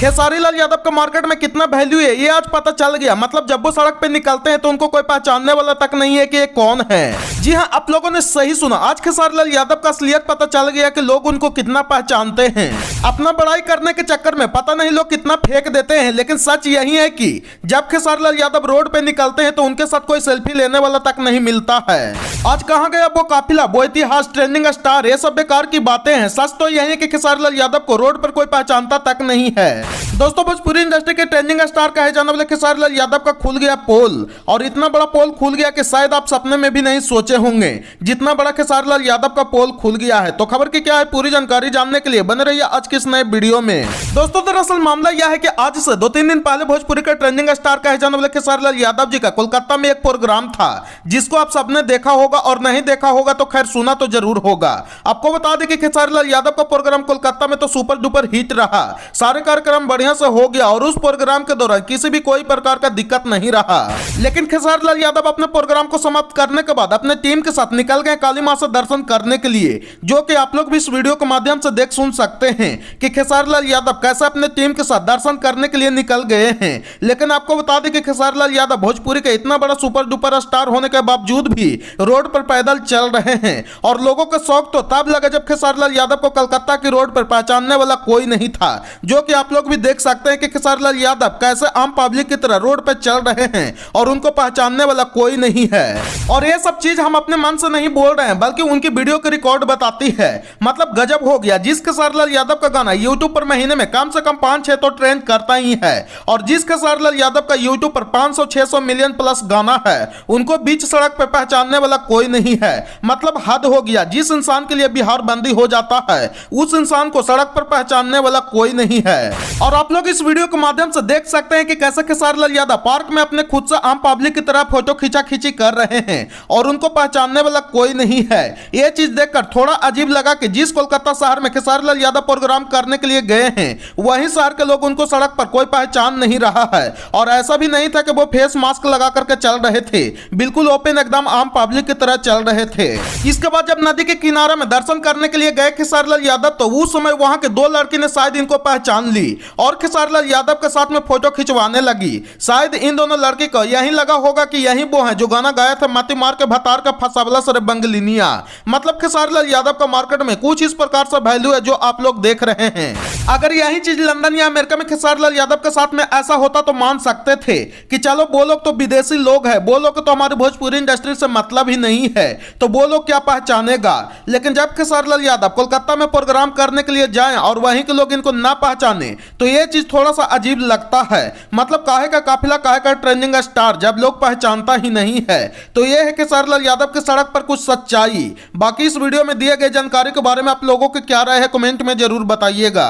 खेसारी लाल यादव का मार्केट में कितना वैल्यू है ये आज पता चल गया। मतलब जब वो सड़क पे निकलते हैं तो उनको कोई पहचानने वाला तक नहीं है कि ये कौन है। जी हाँ, आप लोगों ने सही सुना, आज खेसारी लाल यादव का असलियत पता चल गया कि लोग उनको कितना पहचानते हैं। अपना बड़ाई करने के चक्कर में पता नहीं लोग कितना फेंक देते हैं, लेकिन सच यही है कि जब खेसारी लाल यादव रोड पे निकलते हैं तो उनके साथ कोई सेल्फी लेने वाला तक नहीं मिलता है। आज कहाँ गया वो काफिला, वो इतिहास, ट्रेंडिंग स्टार, ये सब बेकार की बातें हैं। सच तो यही है कि खेसारी लाल यादव को रोड पर कोई पहचानता तक नहीं है। दोस्तों, भोजपुरी इंडस्ट्री के ट्रेंडिंग स्टार कहे जाने वाले खेसारी लाल यादव का खुल गया पोल, और इतना बड़ा पोल खुल गया कि शायद आप सपने में भी नहीं सोचे होंगे जितना बड़ा खेसारी लाल यादव का पोल खुल गया है। तो खबर की क्या है पूरी जानकारी जानने के लिए बने रहिए आज के इस नए वीडियो में। दोस्तों, दरअसल मामला यह है कि आज से 2-3 दिन पहले भोजपुरी के ट्रेंडिंग स्टार कहे जाने वाले खेसारी लाल यादव जी का कोलकाता में एक प्रोग्राम था, जिसको आप सबने देखा होगा, और नहीं देखा होगा तो खैर सुना तो जरूर होगा। आपको बता दें कि खेसारी लाल यादव का प्रोग्राम कोलकाता में तो सुपर डुपर हिट रहा, सारे कार्यक्रम बढ़िया से हो गया और उस प्रोग्राम के दौरान किसी भी कोई प्रकार का दिक्कत नहीं रहा। लेकिन खेसारी लाल यादव अपने प्रोग्राम को समाप्त करने के बाद अपने टीम के साथ निकल गए काली मां से दर्शन करने के लिए, जो कि आप लोग भी इस वीडियो के माध्यम से देख सुन सकते हैं कि खेसारी लाल यादव कैसे अपने टीम के साथ दर्शन करने के लिए निकल गए हैं। लेकिन आपको बता दें कि खेसारी लाल यादव भोजपुरी के इतना बड़ा सुपर डुपर स्टार होने के बावजूद भी रोड पर पैदल चल रहे हैं, और लोगों का शौक तो तब लगा जब खेसारी लाल यादव को कलकत्ता की रोड पर पहचानने वाला कोई नहीं था, जो कि आप लोग भी देख सकते हैं कि खेसारी लाल यादव कैसे आम पब्लिक की तरह रोड पर चल रहे हैं और उनको पहचानने वाला कोई नहीं है। और ये सब चीज हम अपने मन से नहीं बोल रहे हैं, बल्कि उनकी वीडियो की रिकॉर्ड बताती है। मतलब गजब हो गया, जिस खेसारी लाल यादव का गाना यूट्यूब पर महीने में कम से कम 5-6 तो ट्रेंड करता ही है, और जिस खेसारी लाल यादव का यूट्यूब पर 500-600 मिलियन प्लस गाना है, उनको बीच सड़क पर पहचानने वाला कोई नहीं है। मतलब हद हो गया, जिस इंसान के लिए बिहार बंदी हो जाता है उस इंसान को सड़क पर पहचानने वाला कोई नहीं है। और आप लोग इस वीडियो के माध्यम से देख सकते हैं कि कैसे खेसारी लाल यादव पार्क में अपने खुद से आम पब्लिक की तरह फोटो खींचा-खींची कर रहे हैं और उनको पहचानने वाला कोई नहीं है। यह चीज देखकर थोड़ा अजीब लगा कि जिस कोलकाता शहर में खेसारी लाल यादव प्रोग्राम करने के लिए गए हैं, वहीं शहर के लोग उनको सड़क पर कोई पहचान नहीं रहा है। और ऐसा भी नहीं था कि वो फेस मास्क लगा करके चल रहे थे, बिल्कुल ओपन एकदम आम पब्लिक की तरह चल रहे थे। इसके बाद जब नदी के किनारे में दर्शन करने के लिए गए खेसारी लाल यादव, तो उस समय वहां के 2 लड़की ने शायद इनको पहचान ली और खेसारी लाल यादव के साथ में फोटो खिंचवाने लगी। शायद इन दोनों लड़की को यही लगा होगा कि यही वो है जो गाना गाया था मती मार के भतार का फसावला सरे बंगलिनिया। मतलब खेसारी लाल यादव का मार्केट में कुछ इस प्रकार से वैल्यू है जो आप लोग देख रहे हैं। अगर यही चीज लंदन या अमेरिका में खेसारी लाल यादव के साथ में ऐसा होता तो मान सकते थे कि चलो वो लोग तो विदेशी लोग हैं, वो लोग तो हमारी भोजपुरी इंडस्ट्री से मतलब ही नहीं है, तो वो लोग क्या पहचानेगा। लेकिन जब खेसारी लाल यादव कोलकाता में प्रोग्राम करने के लिए जाएं और वहीं के लोग इनको ना पहचाने, तो ये चीज थोड़ा सा अजीब लगता है। मतलब काहे का काफिला, काहे का ट्रेंडिंग स्टार, जब लोग पहचानता ही नहीं है। तो ये है खेसारी लाल यादव की सड़क पर कुछ सच्चाई। बाकी इस वीडियो में दिए गए जानकारी के बारे में आप लोगों की क्या राय है, कमेंट में जरूर बताइएगा।